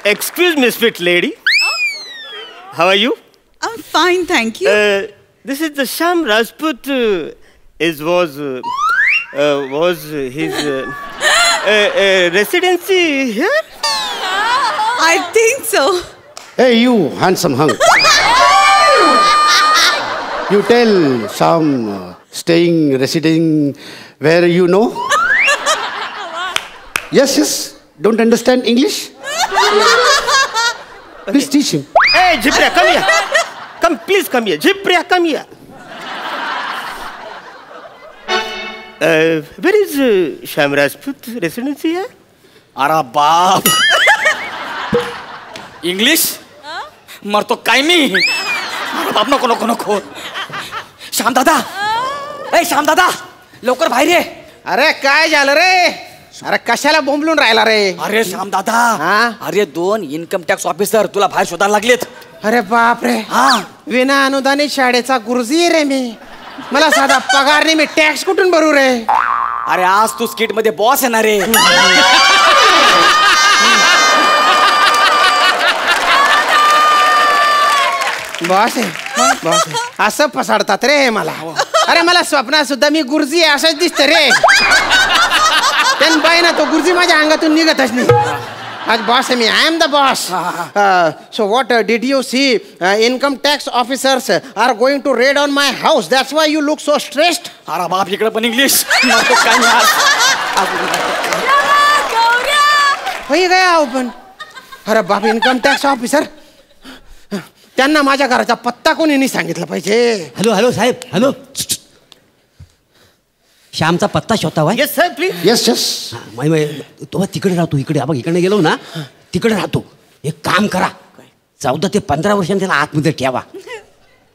Excuse me, sweet lady. How are you? I'm fine, thank you. This is the Sham Rajput. Was his residency here? I think so. Hey, you handsome hunk. You tell some staying, residing where you know? Yes. Don't understand English? Please teach him. Hey, Jipriya, come here. Please come here. Jipriya, come here. Where is Sham Rajput residency here? अरे बाप English मरतो काय मी अरे बाप नको नको नको श्याम दादा लवकर बाहेर ये अरे काय झालं रे अरे कशाला बोंबलून राहिला रे अरे श्याम दादा हा? अरे 2 इन्कम टॅक्स ऑफिसर तुला बाहेर शोधायला लागलेत अरे बाप रे हा विना अनुदानित शाळेचा गुरुजी रे मी मला साधा पगार नाही मी टॅक्स कुठून भरू रे अरे आज तू स्किट मध्ये बॉस आहे ना रे बॉस आहे असं पसाडतात रे मला अरे मला स्वप्नात सुद्धा मी गुरुजी आहे असंच दिसतं रे त्यान बाई ना तो गुरुजी माझ्या अंगातून निघतच नाही आज बॉस आहे मी I am the boss so what did you see income tax officers are going to raid on my house that's why you look so stressed अरे बाप इकडे पण इंग्लिश मरतो काय नाही होई गया ओपन अरे बाप इन्कम टॅक्स ऑफिसर त्यांना माझ्या घराचा पत्ता कोणी नाही सांगितलं पाहिजे हॅलो साहेब हॅलो श्यामचा पत्ता शोधावा Yes, sir, please. Yes. तो तिकडे राहतो इकडे बघ इकडे गेलो ना तिकडे राहतो एक काम करा 14 ते 15 वर्षांनी त्याला आतमध्ये ठेवा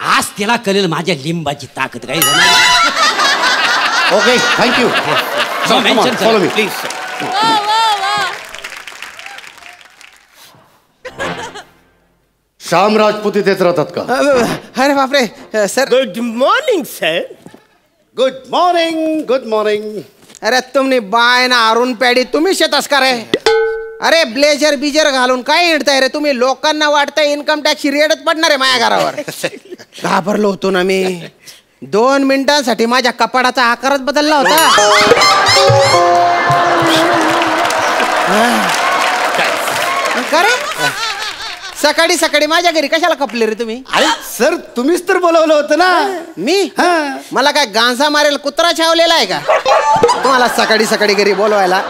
आज त्याला कळेल माझ्या लिंबाची ताकद काही Okay, thank you. Come on, follow me. Please. Shyam Rajput इथेच राहतात का? अरे बापरे sir Good morning, sir. Good morning. अरे तुम्ही बाय ना अरुण पॅडी तुम्ही शेतस का रे अरे ब्लेजर बिजर घालून काय हिंडताय रे तुम्ही लोकांना वाटतंय इन्कम टॅक्सची रेडच पडणार आहे माझ्या घरावर घाबरलो होतो ना मी 2 मिनिटांसाठी माझ्या कपाडाचा आकारच बदलला होता का रे सकाळी सकाळी माझ्या घरी कशाला कपले रे तुम्ही अरे सर तुम्हीच तर बोलवलं होतं ना मी मला काय गांजा मारेल कुत्रा छावलेला आहे का तुम्हाला सकाळी सकाळी घरी बोलवायला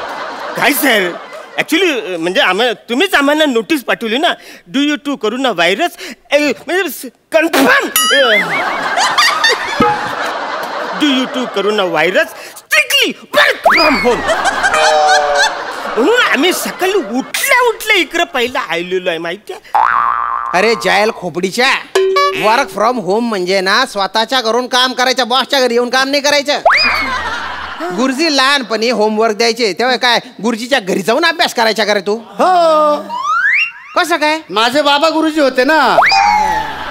काय सर ऍक्च्युली म्हणजे तुम्हीच आम्हाला नोटीस पाठवली ना due to corona virus म्हणजे confirm due to corona virus strictly work from home म्हणून आम्ही सकाळी उठल्या इकडे पहिला आलेलो आहे माहिती अरे जायल खोपडीच्या वर्क फ्रॉम होम म्हणजे ना स्वतःच्या घरून काम करायचं बॉसच्या घरी येऊन काम नाही करायचं गुरुजी लहानपणी होमवर्क द्यायचे तेव्हा काय गुरुजीच्या घरी जाऊन अभ्यास करायचा का रे तू हो कसं काय माझे बाबा गुरुजी होते ना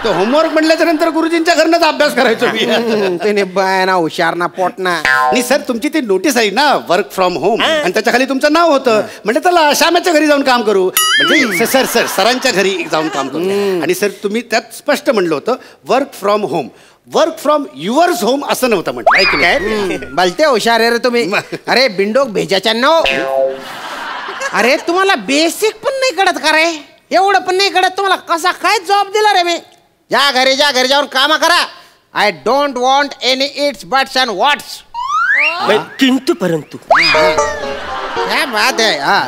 तो होमवर्क म्हटल्याच्या नंतर गुरुजींच्या घरनच अभ्यास करायचो मी त्याने बाय ना हुशार ना पोट ना आणि सर तुमची ती नोटीस आहे ना वर्क फ्रॉम होम आणि त्याच्या खाली तुमचं नाव होतं म्हणजे त्याला श्यामाच्या घरी जाऊन काम करू म्हणजे सर सरांच्या घरी जाऊन काम करू आणि सर तुम्ही त्यात स्पष्ट म्हणलं होतं वर्क फ्रॉम युअर्स होम असं नव्हतं म्हटलं काय भलते हुशार आहे रे तुम्ही अरे बिंडोक भेजाच्या नो अरे तुम्हाला बेसिक पण नाही कळत का रे एवढं पण नाही कळत तुम्हाला कसा काय जॉब दिला रे मी ज्या घरी जाऊन काम करा I don't want any ifs buts and whats किंतु परंतु काय बात आहे हा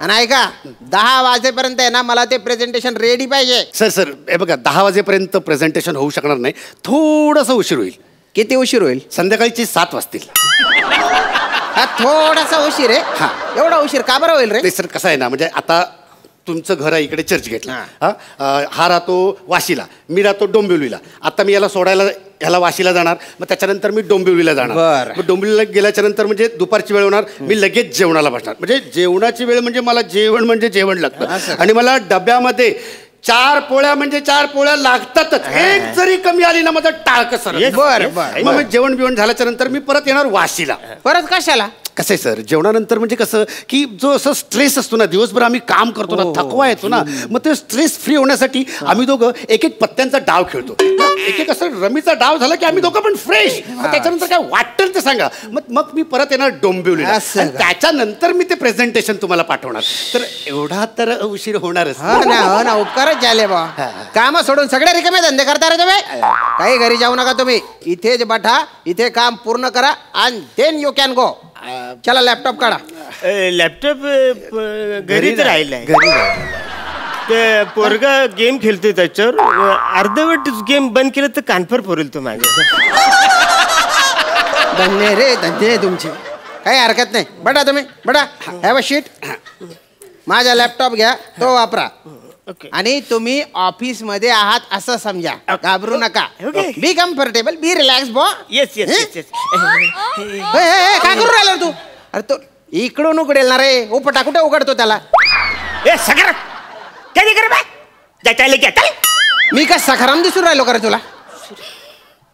आणि ऐका 10 वाजेपर्यंत आहे ना मला ते प्रेझेंटेशन रेडी पाहिजे सर हे बघा 10 वाजेपर्यंत प्रेझेंटेशन होऊ शकणार नाही थोडंसं उशीर होईल किती उशीर होईल संध्याकाळची 7 वाजतील हा थोडासा उशीर आहे हा. एवढा उशीर का बरं होईल रे नाही सर कसं आहे ना म्हणजे आता तुमचं घर आहे इकडे चर्च गेटला हा राहतो वाशीला मी राहतो डोंबिवलीला आता मी याला सोडायला ह्याला वाशीला जाणार मग त्याच्यानंतर मी डोंबिवलीला जाणार मग डोंबिवलीला गेल्याच्या नंतर म्हणजे दुपारची वेळ होणार मी लगेच जेवणाला बसणार म्हणजे जेवणाची वेळ म्हणजे मला जेवण लागतं आणि मला डब्यामध्ये 4 पोळ्या म्हणजे 4 पोळ्या लागतातच एक जरी कमी आली ना माझं टाळकं सर बरं मग जेवण बिवण झाल्याच्या नंतर मी परत येणार वाशीला परत कशाला कसं आहे सर, जेवणानंतर म्हणजे कसं की जो असं स्ट्रेस असतो ना, दिवसभर आम्ही काम करतो ना, थकवा येतो ना, मग ते स्ट्रेस फ्री होण्यासाठी आम्ही दोघं एक एक पत्त्यांचा डाव खेळतो. एक एक असं रमीचा डाव झाला की आम्ही दोघं पण फ्रेश. त्याच्यानंतर काय वाटेल ते सांगा. मग मी परत येणार डोंबिवलीला. त्याच्यानंतर मी ते प्रेझेंटेशन तुम्हाला पाठवणार. तर एवढा तर उशीर होणारच. हो ना, उपकारच झाले बा. काम सोडून सगळे रिकामे धंदे करता रे तुम्ही. काही घरी जाऊ नका तुम्ही, इथेच बठा, इथे काम पूर्ण करा and then you can go. चला लॅपटॉप काढा. लॅपटॉप घरीच राहिलाय. ते पोरगा गेम खेळतोय त्याच्यावर. अर्धवट गेम बंद केलं तर कानफर फोरेल तो माझ्या. धन्य रे, धन्य तुमचे. काही हरकत नाही, बडा तुम्ही बडा. Have a sheet. माझा लॅपटॉप घ्या, तो वापरा. आणि तुम्ही ऑफिस मध्ये आहात असं समजा. घाबरू नका. बी कम्फर्टेबल, बी रिलॅक्स बॉ. Yes yes yes. काय करू राहिला तू? अरे तो इकडून उघडेल ना रे. उपटा कुठे उघडतो त्याला? मी काय सखाराम दिसून राहिलो का रे तुला?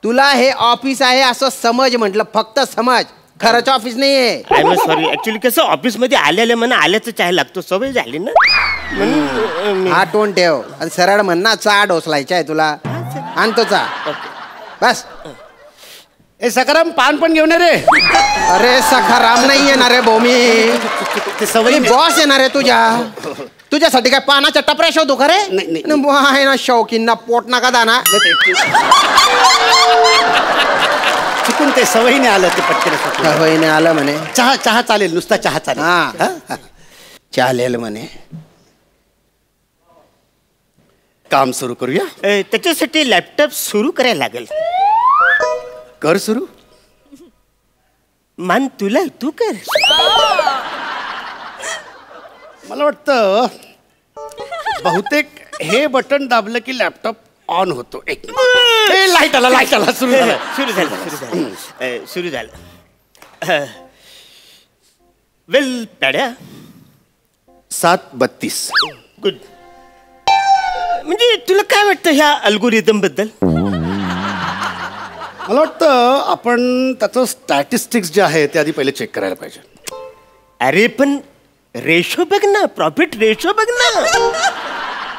तुला हे ऑफिस आहे असं समज म्हटलं, फक्त समज. खरंच ऑफिस नाहीये. I am sorry. ऍक्च्युली कसं ऑफिस मध्ये आल्याला म्हणा आल्याचं चहा लागतो, सवय झाली ना म्हणून. हा टोन ठेव आणि सरळ म्हण ना, चहा डोसलायचा आहे तुला. आणतो चहा बस. ए सकाराम, पान पण घेऊन ये रे. अरे सखाराम नाही येणार रे भोमी, ते सवयी बॉस येणार आहे तुझ्यासाठी. काय पानाच्या टपऱ्या शोधू का रे? आहे ना शौकीन ना, पोट नका दाना. चुकून ते सवयीने आलं, ते पटकन सवयीने आलं म्हणे. चहा चालेल, नुसता चहा चालेल. हा चालेल म्हणे. काम सुरू करूया. त्याच्यासाठी लॅपटॉप सुरू करायला लागेल. कर सुरू. मान तुला, तू कर. मला वाटतं बहुतेक हे बटन दाबलं की लॅपटॉप ऑन होतो. एक लाईट आला सुरू झालं. वेल पॅड्या. 7:32. गुड. म्हणजे तुला काय वाटतं ह्या अल्गोरिदम बद्दल? मला वाटतं आपण त्याचं स्टॅटिस्टिक्स जे आहे ते आधी पहिले चेक करायला पाहिजे. अरे पण रेशो बघ ना, प्रॉफिट रेशो बघ ना.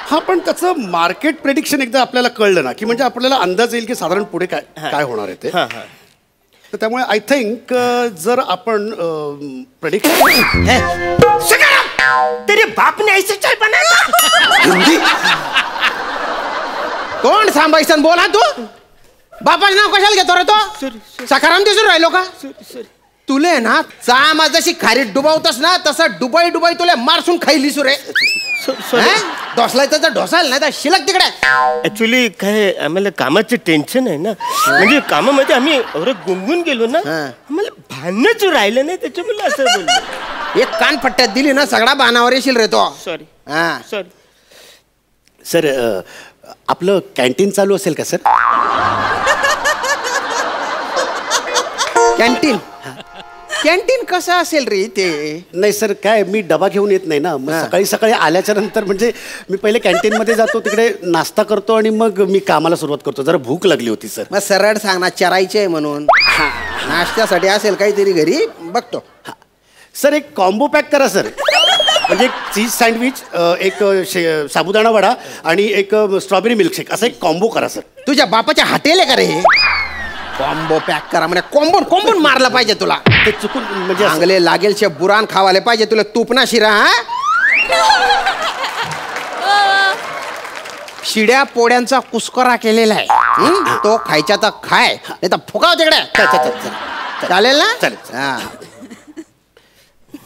हा, पण त्याचं मार्केट प्रेडिक्शन एकदा आपल्याला कळलं ना की म्हणजे आपल्याला अंदाज येईल की साधारण पुढे काय होणार आहे ते. तर त्यामुळे आय थिंक जर आपण प्रेडिक्शन. तेरे बाप ने ऐसे चाय बनाया. कोण सांभाळसन बोला तू? बापाचं नाव कशाला घेतो रे तो? सकाराम दिसून राहिलो का? तुले ना चामा जशी खारीत डुबावतस ना, तसं डुबाई तुला मारसून खाईली सुरे. ढोसलायचं तर ढोसाल, नाही तर शिलक तिकडे. ऍक्च्युली काय आम्हाला कामाचं टेन्शन आहे ना, म्हणजे कामामध्ये आम्ही एवढं गुंगून गेलो ना, आम्हाला भानच राहिलं नाही, त्याच्यामुळे असं बोललो. एक कान पट्ट्यात दिली ना, सगळा बाणावर येशील रे तो. सॉरी. सर, आपलं कॅन्टीन चालू असेल का सर? कॅन्टीन कसं असेल रे ते? नाही सर, काय मी डबा घेऊन येत नाही ना, मग सकाळी आल्याच्या नंतर म्हणजे मी पहिले कॅन्टीन मध्ये जातो, तिकडे नाश्ता करतो आणि मग मी कामाला सुरुवात करतो. जरा भूक लागली होती सर. मग सरळ सांग ना, चरायचे म्हणून. नाश्त्यासाठी असेल काहीतरी घरी, बघतो. सर एक कॉम्बो पॅक करा सर. म्हणजे एक चीज सँडविच, एक साबुदाणा वडा आणि एक स्ट्रॉबेरी मिल्कशेक, असं एक कॉम्बो करा सर. तुझ्या बापाच्या हॉटेल आहे का रे? कॉम्बो पॅक करा म्हणजे कोंबून मारला पाहिजे तुला. ते चुकून म्हणजे चांगले लागेल शे बुरान खावाले पाहिजे तुला. तूप ना शिरा. शिड्या पोड्यांचा कुस्करा केलेला आहे, तो खायचा तर खाय, नाही तर फुकाव तिकडे. चालेल ना? चालेल.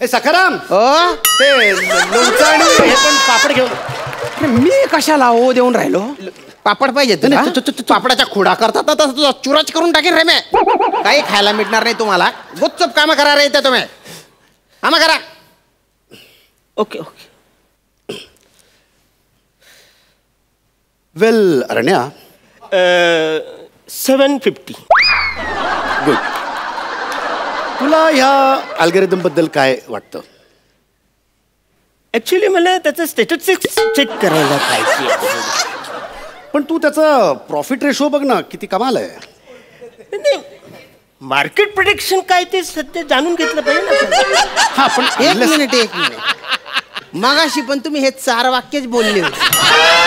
सखाराम, ते लोणचं आणि हे पण पापड घेऊन. मी कशाला हो देऊन राहिलो? पापड पाहिजे तुला? पापडाचा खुडा करतात तर तुझा चुराच करून टाकेन रे. मी काही खायला मिळणार नाही तुम्हाला. गुपचूप कामं करा रे इथे तुम्ही. कामं करा. ओके. वेल अरण्या, 750. गुड. तुला ह्या अल्गोरिदम बद्दल काय वाटतं? ऍक्च्युली मला त्याचं स्टॅटिस्टिक्स चेक करायला पाहिजे. पण तू त्याचा प्रॉफिट रेशो बघ ना, किती कमाल आहे. मार्केट प्रोडिक्शन काय ते सध्या जाणून घेतलं पाहिजे ना. हा पण एक मिनिट मगाशी पण तुम्ही हे 4 वाक्यच बोलले होते.